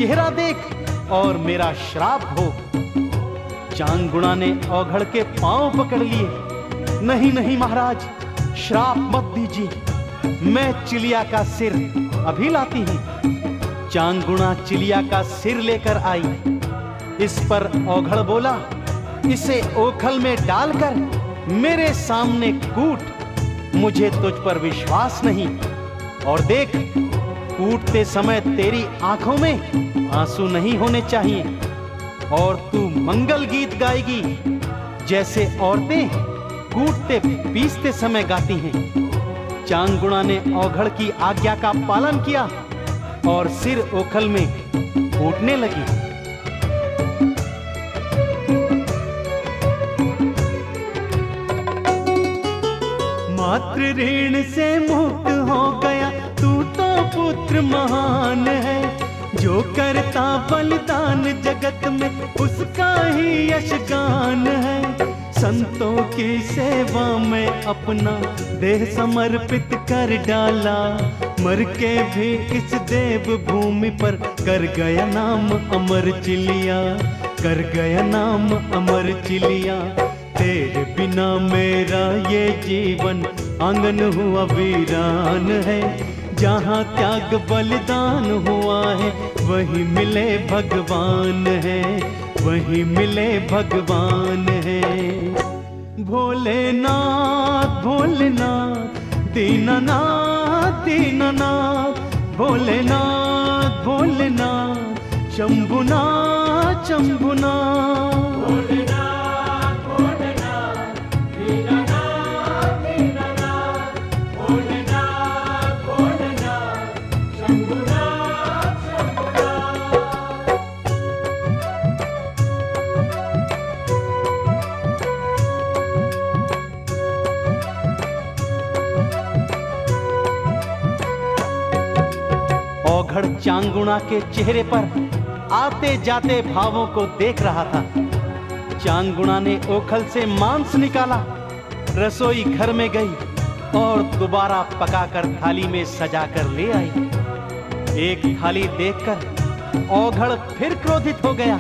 चेहरा देख और मेरा श्राप भोग। चांगुणा ने औघड़ के पांव पकड़ लिए। नहीं नहीं महाराज, श्राप मत दीजिए, मैं चिलिया का सिर अभी लाती हूं। चांगुणा चिलिया का सिर लेकर आई। इस पर औघड़ बोला, इसे ओखल में डालकर मेरे सामने कूट, मुझे तुझ पर विश्वास नहीं। और देख, कूटते समय तेरी आंखों में आंसू नहीं होने चाहिए। और तू मंगल गीत गाएगी, जैसे औरतें कूटते पीसते समय गाती हैं। चांगुणा ने औघड़ की आज्ञा का पालन किया और सिर ओखल में कूटने लगी। मातृ ऋण से मुक्त हो गया, तू तो पुत्र महान है। जो करता बलिदान जगत में, उसका ही यश गान है। संतों की सेवा में अपना देह समर्पित कर डाला, मर के भी इस देव भूमि पर कर गया नाम अमर चिलिया, कर गया नाम अमर चिलिया। तेरे बिना मेरा ये जीवन आंगन हुआ वीरान है। जहाँ त्याग बलिदान हुआ है, वही मिले भगवान है, वही मिले भगवान है। भोलेनाथ भोलेनाथ, दीनानाथ दीनानाथ, भोलेनाथ भोलेनाथ, शंभुनाथ शंभुनाथ। औघड़ चांगुणा के चेहरे पर आते जाते भावों को देख रहा था। चांगुणा ने ओखल से मांस निकाला, रसोई घर में गई और दोबारा पकाकर थाली में सजाकर ले आई। एक थाली देखकर औघड़ फिर क्रोधित हो गया।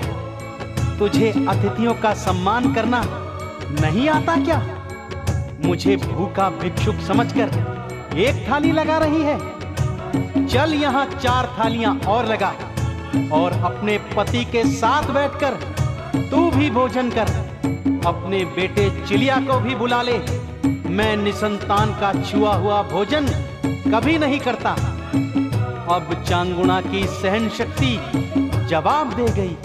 तुझे अतिथियों का सम्मान करना नहीं आता क्या? मुझे भूखा भिक्षुक समझकर एक थाली लगा रही है। चल यहाँ 4 थालियां और लगा और अपने पति के साथ बैठकर तू भी भोजन कर। अपने बेटे चिलिया को भी बुला ले। मैं निसंतान का छुआ हुआ भोजन कभी नहीं करता। अब चांगुणा की सहन शक्ति जवाब दे गई।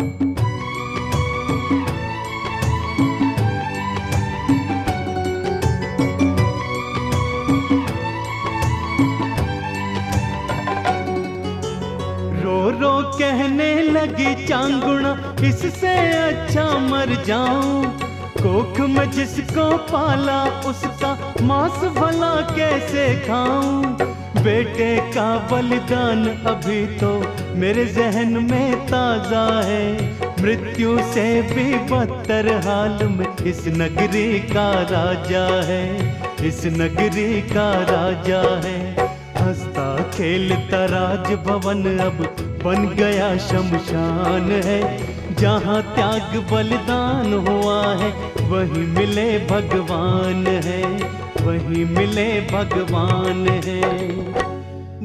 रो कहने लगी चांगुणा, इससे अच्छा मर जाऊं। कोख में जिसको पाला, उसका मांस भला कैसे खाऊं। बेटे का बलिदान अभी तो मेरे जहन में ताजा है। मृत्यु से भी बदतर हाल में इस नगरी का राजा है, इस नगरी का राजा है। हंसता खेलता राज भवन अब बन गया शमशान है। जहाँ त्याग बलिदान हुआ है, वही मिले भगवान है, वही मिले भगवान है।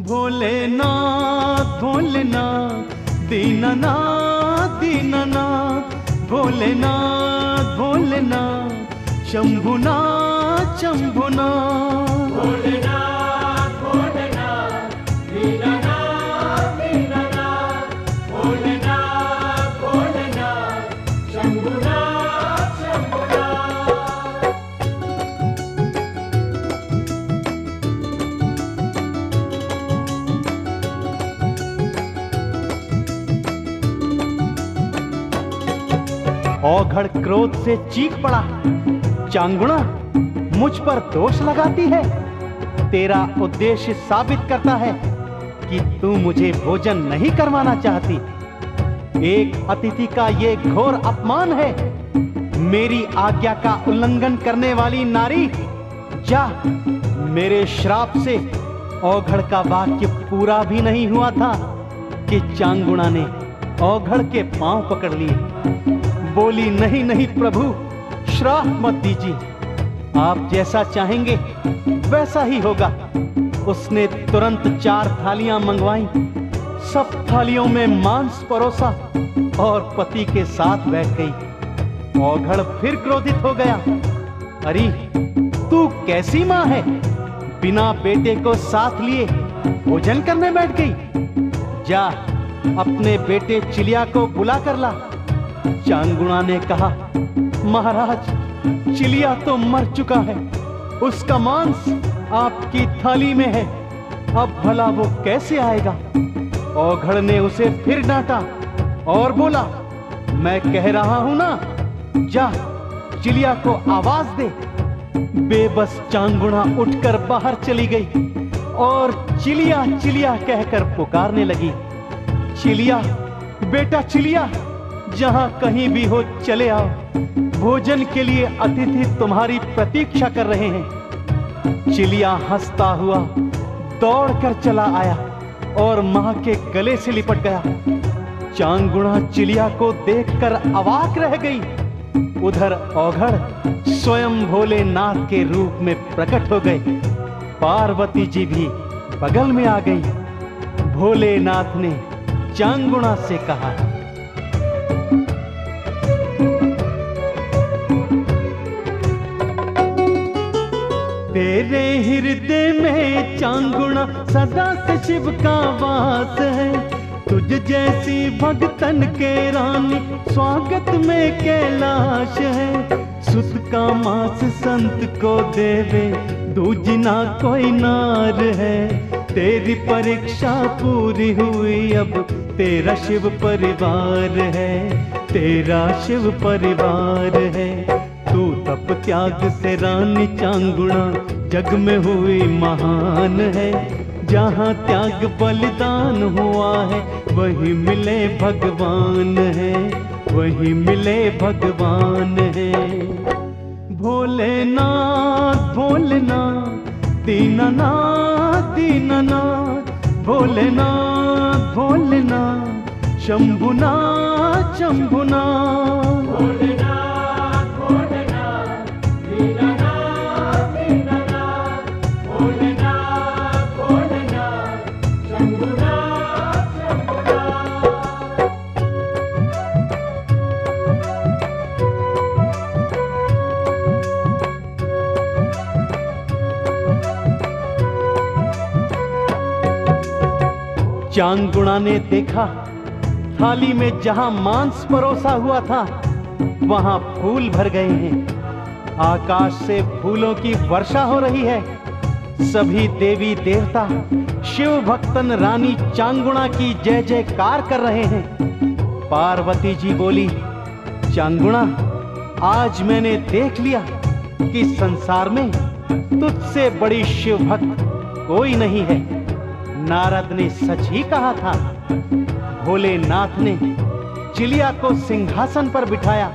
भोलेनाथ भोलेनाथ, दीनानाथ दीनानाथ, भोलेनाथ भोलेनाथ, शंभुनाथ शंभुनाथ। भोलेनाथ भोलेनाथ, दीनानाथ दीनानाथ, भोलेनाथ भोलेनाथ, शंभुनाथ शंभुनाथ। औघड़ क्रोध से चीख पड़ा, चांगुणा मुझ पर दोष लगाती है। तेरा उद्देश्य साबित करता है कि तू मुझे भोजन नहीं करवाना चाहती। एक अतिथि का ये घोर अपमान है। मेरी आज्ञा का उल्लंघन करने वाली नारी, जा। मेरे श्राप से औघड़ का वाक्य पूरा भी नहीं हुआ था कि चांगुणा ने औघड़ के पांव पकड़ लिए। बोली, नहीं नहीं प्रभु, श्राप मत दीजिए, आप जैसा चाहेंगे वैसा ही होगा। उसने तुरंत 4 थालियां मंगवाई, सब थालियों में मांस परोसा और पति के साथ बैठ गई। औघड़ फिर क्रोधित हो गया। अरे तू कैसी मां है, बिना बेटे को साथ लिए भोजन करने बैठ गई। जा अपने बेटे चिलिया को बुला कर ला। चांगुणा ने कहा, महाराज, चिलिया तो मर चुका है, उसका मांस आपकी थाली में है, अब भला वो कैसे आएगा। औघड़ ने उसे फिर डांटा और बोला, मैं कह रहा हूं ना, जा चिलिया को आवाज दे। बेबस चांगुणा उठकर बाहर चली गई और चिलिया चिलिया कहकर पुकारने लगी। चिलिया, बेटा चिलिया, जहां कहीं भी हो चले आओ, भोजन के लिए अतिथि तुम्हारी प्रतीक्षा कर रहे हैं। चिलिया हंसता हुआ दौड़कर चला आया और मां के गले से लिपट गया। चांगुणा चिलिया को देखकर अवाक रह गई। उधर औघड़ स्वयं भोलेनाथ के रूप में प्रकट हो गए। पार्वती जी भी बगल में आ गई। भोलेनाथ ने चांगुणा से कहा, तेरे हृदय में चांगुणा सदा से शिव का वास है। तुझ जैसी भगतन के रानी स्वागत में कैलाश है। सुत का मांस संत को देवे, दूजना कोई नार है। तेरी परीक्षा पूरी हुई, अब तेरा शिव परिवार है, तेरा शिव परिवार है। तू तप त्याग से रानी चांगुणा जग में हुई महान है। जहाँ त्याग बलिदान हुआ है, वही मिले भगवान है, वही मिले भगवान है। भोलेनाथ भोलेनाथ, दीनानाथ दीनानाथ, भोलेनाथ भोलेनाथ, शंभुनाथ शंभुनाथ। भोलेनाथ भोलेनाथ, दीनानाथ दीनानाथ, भोलेनाथ भोलेनाथ, शंभुनाथ शंभुनाथ। चांगुणा ने देखा, थाली में जहां मांस परोसा हुआ था, वहां फूल भर गए हैं। आकाश से फूलों की वर्षा हो रही है। सभी देवी देवता शिव भक्तन रानी चांगुणा की जय जयकार कर रहे हैं। पार्वती जी बोली, चांगुणा, आज मैंने देख लिया कि संसार में तुझसे बड़ी शिव भक्त कोई नहीं है। नारद ने सच ही कहा था। भोलेनाथ ने चिलिया को सिंहासन पर बिठाया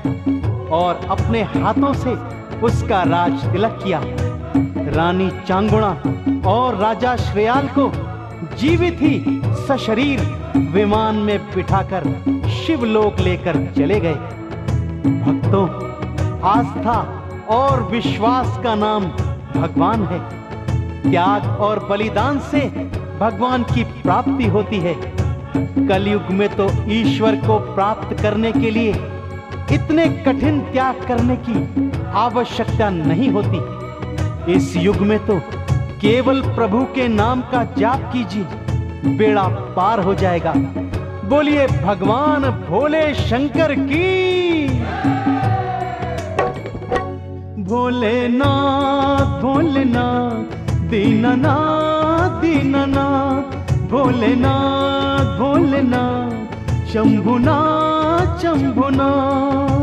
और अपने हाथों से उसका राज तिलक किया। रानी चांगुणा और राजा श्रेयाल को जीवित ही सशरीर विमान में बिठाकर शिवलोक लेकर चले गए। भक्तों, आस्था और विश्वास का नाम भगवान है। त्याग और बलिदान से भगवान की प्राप्ति होती है। कलयुग में तो ईश्वर को प्राप्त करने के लिए इतने कठिन त्याग करने की आवश्यकता नहीं होती। इस युग में तो केवल प्रभु के नाम का जाप कीजिए, बेड़ा पार हो जाएगा। बोलिए भगवान भोले शंकर की। भोलेनाथ भोलेनाथ, दीनानाथ दीनानाथ, भोलेनाथ भोलेनाथ, शंभुनाथ शंभुनाथ।